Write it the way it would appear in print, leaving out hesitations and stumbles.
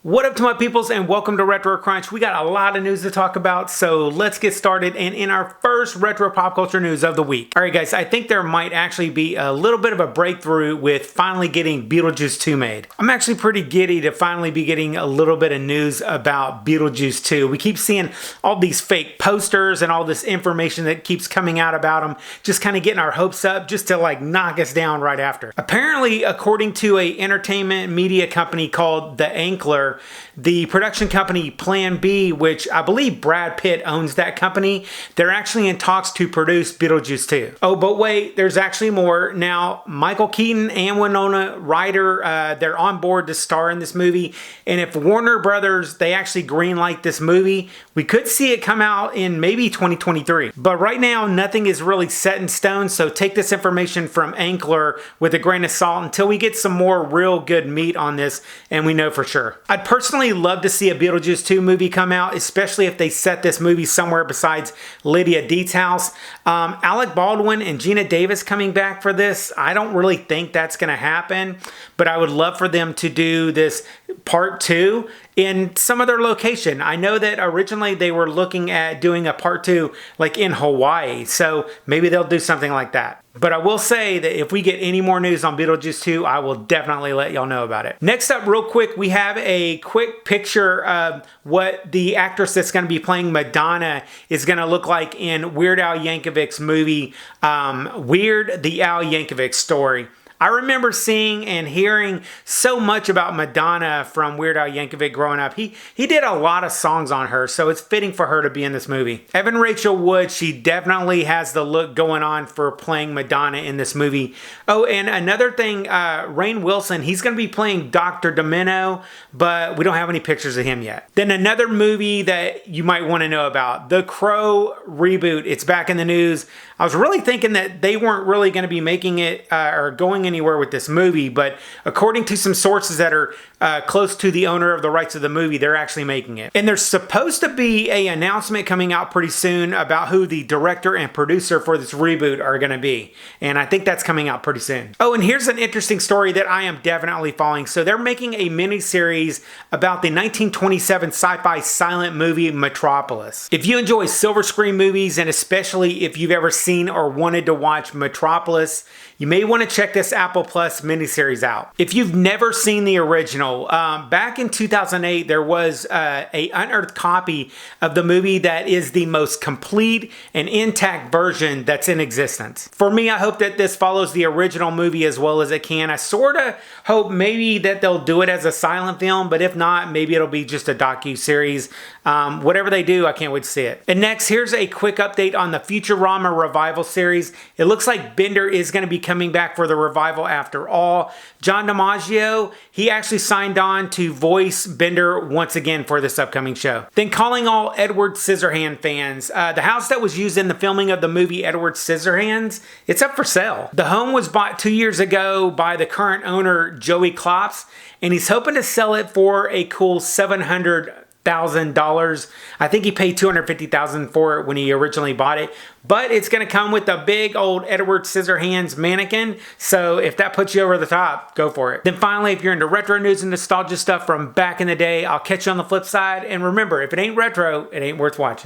What up to my peoples, and welcome to Retro Crunch. We got a lot of news to talk about, so let's get started. And in our first retro pop culture news of the week. Alright guys, I think there might actually be a little bit of a breakthrough with finally getting Beetlejuice 2 made. I'm actually pretty giddy to finally be getting a little bit of news about Beetlejuice 2. We keep seeing all these fake posters and all this information that keeps coming out about them, just kind of getting our hopes up just to like knock us down right after. Apparently, according to a entertainment media company called The Ankler, the production company Plan B, which I believe Brad Pitt owns that company, they're actually in talks to produce Beetlejuice 2. Oh, but wait, there's actually more. Now, Michael Keaton and Winona Ryder, they're on board to star in this movie. And if Warner Brothers, they actually greenlight this movie, we could see it come out in maybe 2023. But right now, nothing is really set in stone, so take this information from Ankler with a grain of salt until we get some more real good meat on this and we know for sure. I'd personally love to see a Beetlejuice 2 movie come out, especially if they set this movie somewhere besides Lydia Deetz house. Alec Baldwin and Geena Davis coming back for this, I don't really think that's going to happen, but I would love for them to do this part 2 in some other location. I know that originally they were looking at doing a part 2 like in Hawaii, so maybe they'll do something like that. But I will say that if we get any more news on Beetlejuice 2, I will definitely let y'all know about it. Next up, real quick, we have a quick picture of what the actress that's going to be playing Madonna is going to look like in Weird Al Yankovic's movie, Weird the Al Yankovic Story. I remember seeing and hearing so much about Madonna from Weird Al Yankovic growing up. He did a lot of songs on her, so it's fitting for her to be in this movie. Evan Rachel Wood, she definitely has the look going on for playing Madonna in this movie. Oh, and another thing, Rainn Wilson, he's going to be playing Dr. Domino, but we don't have any pictures of him yet. Then another movie that you might want to know about, The Crow reboot. It's back in the news. I was really thinking that they weren't really going to be making it or going anywhere with this movie, but according to some sources that are close to the owner of the rights of the movie, they're actually making it. And there's supposed to be an announcement coming out pretty soon about who the director and producer for this reboot are going to be. And I think that's coming out pretty soon. Oh, and here's an interesting story that I am definitely following. So they're making a mini-series about the 1927 sci-fi silent movie Metropolis. If you enjoy silver screen movies, and especially if you've ever seen or wanted to watch Metropolis, you may want to check this Apple Plus miniseries out. If you've never seen the original, back in 2008, there was a unearthed copy of the movie that is the most complete and intact version that's in existence. For me, I hope that this follows the original movie as well as it can. I sort of hope maybe that they'll do it as a silent film, but if not, maybe it'll be just a docu-series. Whatever they do, I can't wait to see it. And next, here's a quick update on the Futurama Revival series. It looks like Bender is going to be coming back for the revival after all. John DiMaggio, he actually signed on to voice Bender once again for this upcoming show. Then calling all Edward Scissorhands fans, the house that was used in the filming of the movie Edward Scissorhands, it's up for sale. The home was bought 2 years ago by the current owner, Joey Klops, and he's hoping to sell it for a cool $700,000. I think he paid $250,000 for it when he originally bought it, but it's going to come with a big old Edward Scissorhands mannequin, so if that puts you over the top, go for it. Then finally, if you're into retro news and nostalgia stuff from back in the day, I'll catch you on the flip side, and remember, if it ain't retro, it ain't worth watching.